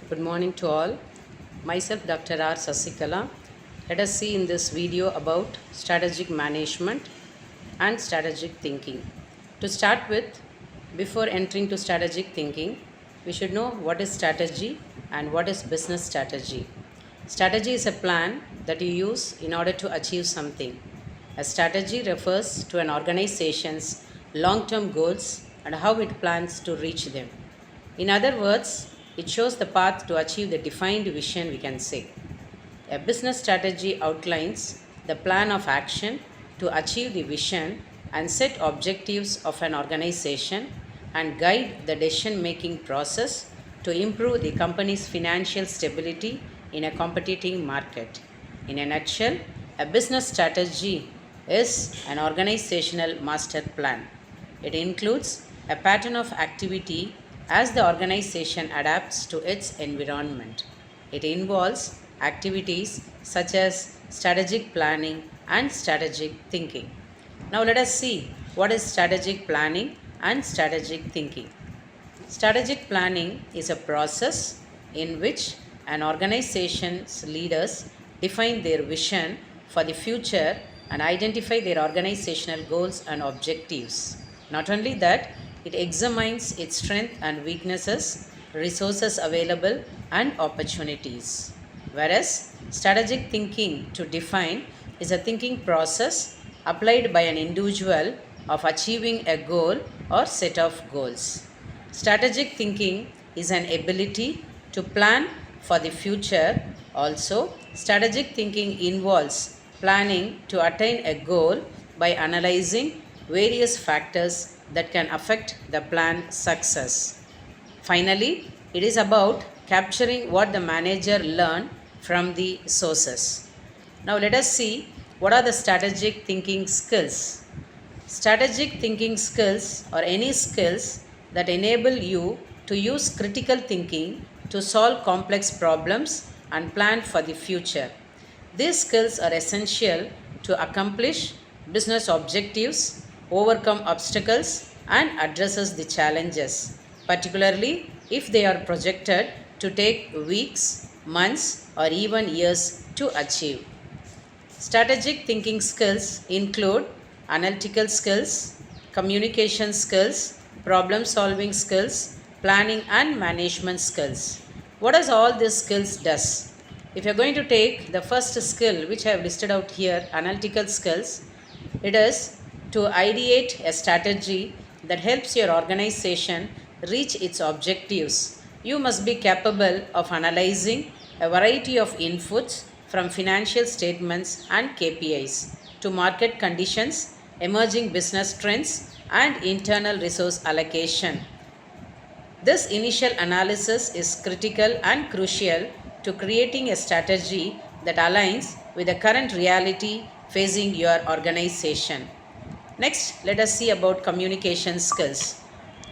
Good morning to all. Myself, Dr. R. Sasikala. Let us see in this video about strategic management and strategic thinking. To start with, before entering to strategic thinking, we should know what is strategy and what is business strategy. Strategy is a plan that you use in order to achieve something. A strategy refers to an organization's long term goals and how it plans to reach them. In other words, it shows the path to achieve the defined vision, we can say. A business strategy outlines the plan of action to achieve the vision and set objectives of an organization and guide the decision making process to improve the company's financial stability in a competitive market. In a nutshell, a business strategy is an organizational master plan. It includes a pattern of activity as the organization adapts to its environment. It involves activities such as strategic planning and strategic thinking. Now, let us see what is strategic planning and strategic thinking. Strategic planning is a process in which an organization's leaders define their vision for the future and identify their organizational goals and objectives. Not only that, it examines its strengths and weaknesses, resources available, and opportunities. Whereas strategic thinking to define is a thinking process applied by an individual of achieving a goal or set of goals. Strategic thinking is an ability to plan for the future. Also, strategic thinking involves planning to attain a goal by analyzing various factors that can affect the plan's success. Finally, it is about capturing what the manager learned from the sources. Now, let us see what are the strategic thinking skills. Strategic thinking skills are any skills that enable you to use critical thinking to solve complex problems and plan for the future. These skills are essential to accomplish business objectives, overcome obstacles, and addresses the challenges, particularly if they are projected to take weeks, months, or even years to achieve. Strategic thinking skills include analytical skills, communication skills, problem solving skills, planning and management skills. What does all these skills does? If you are going to take the first skill which I have listed out here, analytical skills, it is to ideate a strategy that helps your organization reach its objectives. You must be capable of analyzing a variety of inputs from financial statements and KPIs to market conditions, emerging business trends, and internal resource allocation. This initial analysis is critical and crucial to creating a strategy that aligns with the current reality facing your organization. Next, let us see about communication skills.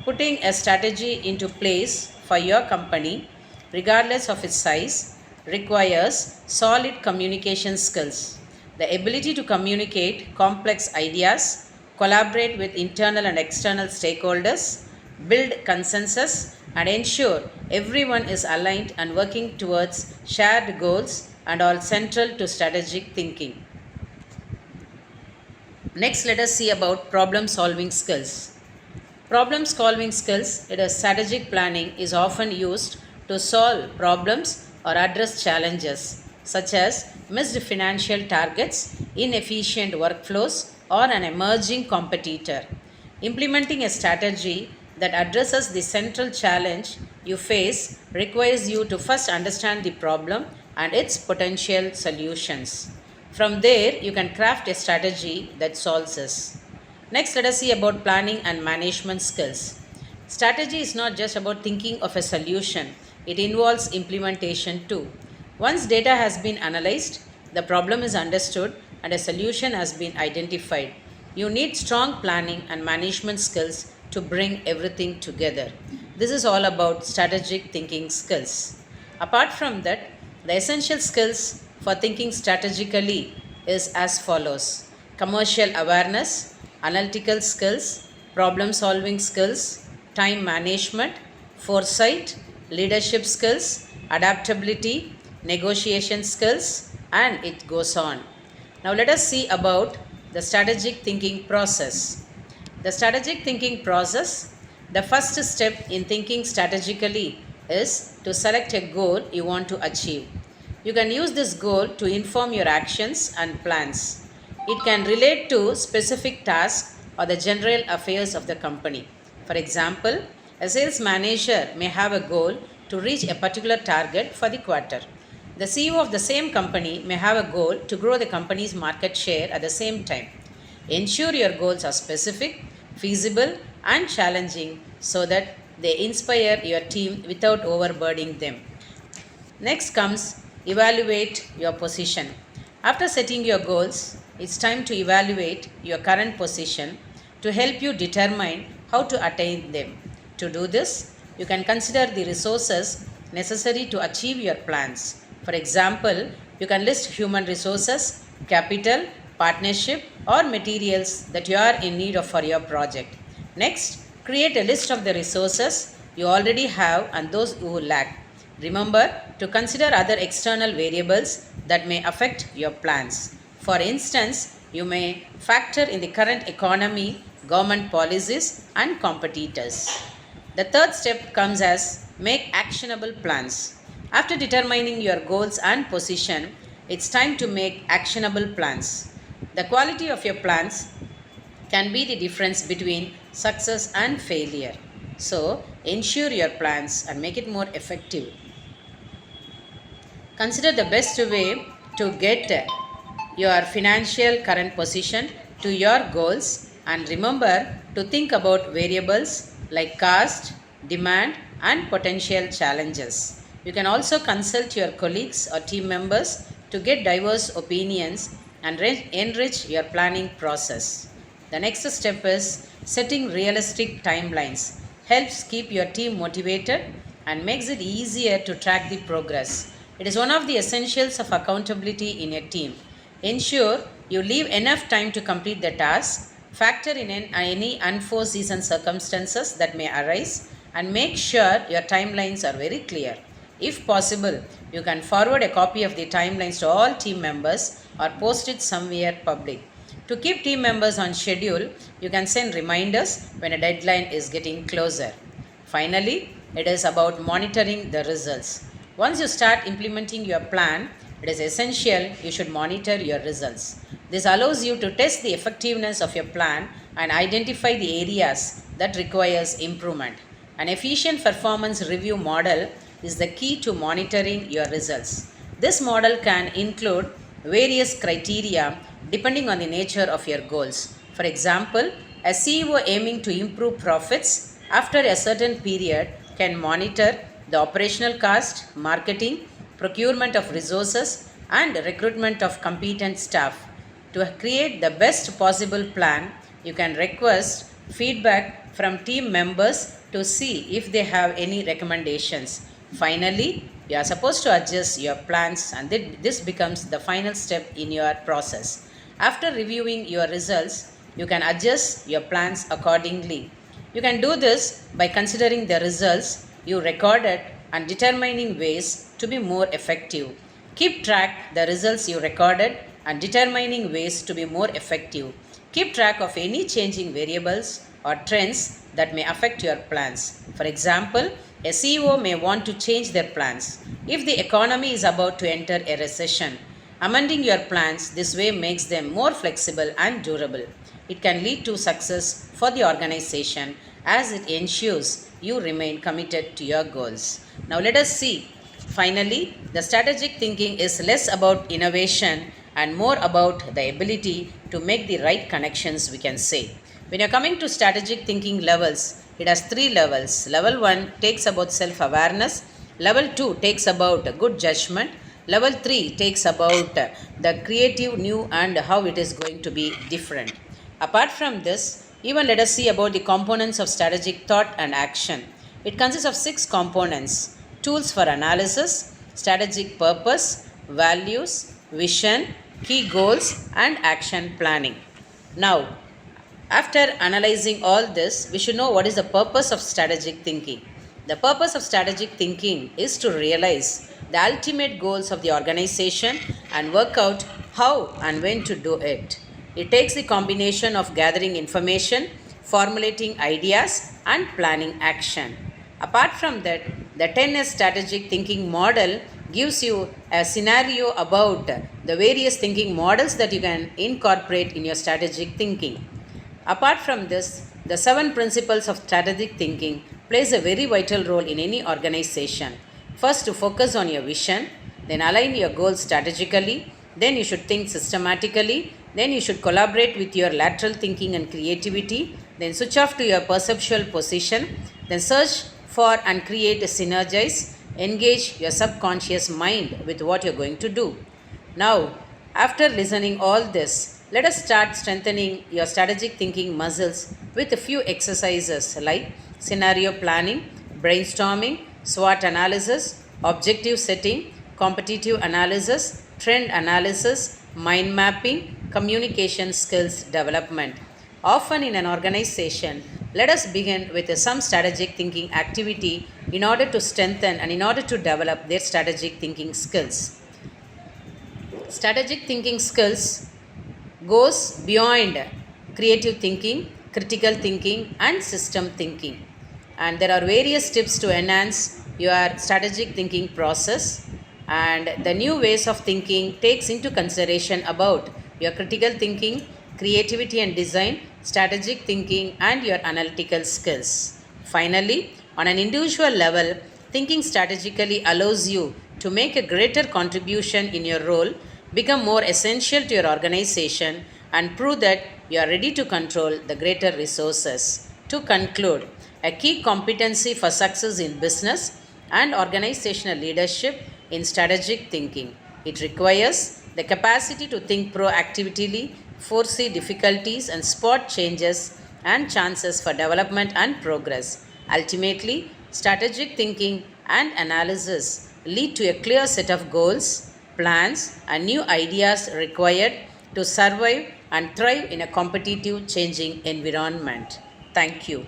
Putting a strategy into place for your company, regardless of its size, requires solid communication skills. The ability to communicate complex ideas, collaborate with internal and external stakeholders, build consensus, and ensure everyone is aligned and working towards shared goals and all central to strategic thinking. Next, let us see about problem solving skills. Problem solving skills, it is strategic planning, is often used to solve problems or address challenges such as missed financial targets, inefficient workflows, or an emerging competitor. Implementing a strategy that addresses the central challenge you face requires you to first understand the problem and its potential solutions. From there, you can craft a strategy that solves this. Next, let us see about planning and management skills. Strategy is not just about thinking of a solution, it involves implementation too. Once data has been analyzed, the problem is understood, and a solution has been identified, you need strong planning and management skills to bring everything together. This is all about strategic thinking skills. Apart from that, the essential skills for thinking strategically is as follows: commercial awareness, analytical skills, problem solving skills, time management, foresight, leadership skills, adaptability, negotiation skills, and it goes on. Now, let us see about the strategic thinking process. The strategic thinking process, the first step in thinking strategically is to select a goal you want to achieve. You can use this goal to inform your actions and plans. It can relate to specific tasks or the general affairs of the company. For example, a sales manager may have a goal to reach a particular target for the quarter. The CEO of the same company may have a goal to grow the company's market share at the same time. Ensure your goals are specific, feasible, and challenging so that they inspire your team without overburdening them. Next comes evaluate your position. After setting your goals, it's time to evaluate your current position to help you determine how to attain them. To do this, you can consider the resources necessary to achieve your plans. For example, you can list human resources, capital, partnership, or materials that you are in need of for your project. Next, create a list of the resources you already have and those you lack. Remember to consider other external variables that may affect your plans. For instance, you may factor in the current economy, government policies, and competitors. The third step comes as make actionable plans. After determining your goals and position, it's time to make actionable plans. The quality of your plans can be the difference between success and failure. So, ensure your plans and make it more effective. Consider the best way to get your financial current position to your goals and remember to think about variables like cost, demand, and potential challenges. You can also consult your colleagues or team members to get diverse opinions and enrich your planning process. The next step is setting realistic timelines. Helps keep your team motivated and makes it easier to track the progress. It is one of the essentials of accountability in a team. Ensure you leave enough time to complete the task, factor in any unforeseen circumstances that may arise, and make sure your timelines are very clear. If possible, you can forward a copy of the timelines to all team members or post it somewhere public. To keep team members on schedule, you can send reminders when a deadline is getting closer. Finally, it is about monitoring the results. Once you start implementing your plan, it is essential you should monitor your results. This allows you to test the effectiveness of your plan and identify the areas that requires improvement. An efficient performance review model is the key to monitoring your results. This model can include various criteria depending on the nature of your goals. For example, a CEO aiming to improve profits after a certain period can monitor the operational cost, marketing, procurement of resources, and recruitment of competent staff. To create the best possible plan, you can request feedback from team members to see if they have any recommendations. Finally, you are supposed to adjust your plans, and this becomes the final step in your process. After reviewing your results, you can adjust your plans accordingly. You can do this by considering the results you recorded and determining ways to be more effective. Keep track the results you recorded and determining ways to be more effective. Keep track of any changing variables or trends that may affect your plans. For example, a CEO may want to change their plans if the economy is about to enter a recession. Amending your plans this way makes them more flexible and durable. It can lead to success for the organization as it ensures you remain committed to your goals. Now, let us see. Finally, the strategic thinking is less about innovation and more about the ability to make the right connections, we can say. When you're coming to strategic thinking levels, it has three levels. Level 1 takes about self awareness, level 2 takes about good judgment, level 3 takes about the creative, new, and how it is going to be different. Apart from this, even let us see about the components of strategic thought and action. It consists of 6 components: tools for analysis, strategic purpose, values, vision, key goals, and action planning. Now, after analyzing all this, we should know what is the purpose of strategic thinking. The purpose of strategic thinking is to realize the ultimate goals of the organization and work out how and when to do it. It takes the combination of gathering information, formulating ideas, and planning action. Apart from that, the 10S strategic thinking model gives you a scenario about the various thinking models that you can incorporate in your strategic thinking. Apart from this, the 7 principles of strategic thinking plays a very vital role in any organization. First, to focus on your vision, then align your goals strategically, then you should think systematically, then you should collaborate with your lateral thinking and creativity, then switch off to your perceptual position, then search for and create a synergize, engage your subconscious mind with what you're going to do. Now, after listening all this, let us start strengthening your strategic thinking muscles with a few exercises like scenario planning, brainstorming, SWOT analysis, objective setting, competitive analysis, trend analysis, mind mapping, communication skills development. Often in an organization, let us begin with some strategic thinking activity in order to strengthen and in order to develop their strategic thinking skills. Strategic thinking skills goes beyond creative thinking, critical thinking, and system thinking. And there are various tips to enhance your strategic thinking process. And the new ways of thinking takes into consideration about your critical thinking, creativity and design, strategic thinking, and your analytical skills. Finally, on an individual level, thinking strategically allows you to make a greater contribution in your role, become more essential to your organization, and prove that you are ready to control the greater resources. To conclude, a key competency for success in business and organizational leadership in strategic thinking. It requires the capacity to think proactively, foresee difficulties, and spot changes and chances for development and progress. Ultimately, strategic thinking and analysis lead to a clear set of goals, plans, and new ideas required to survive and thrive in a competitive, changing environment. Thank you.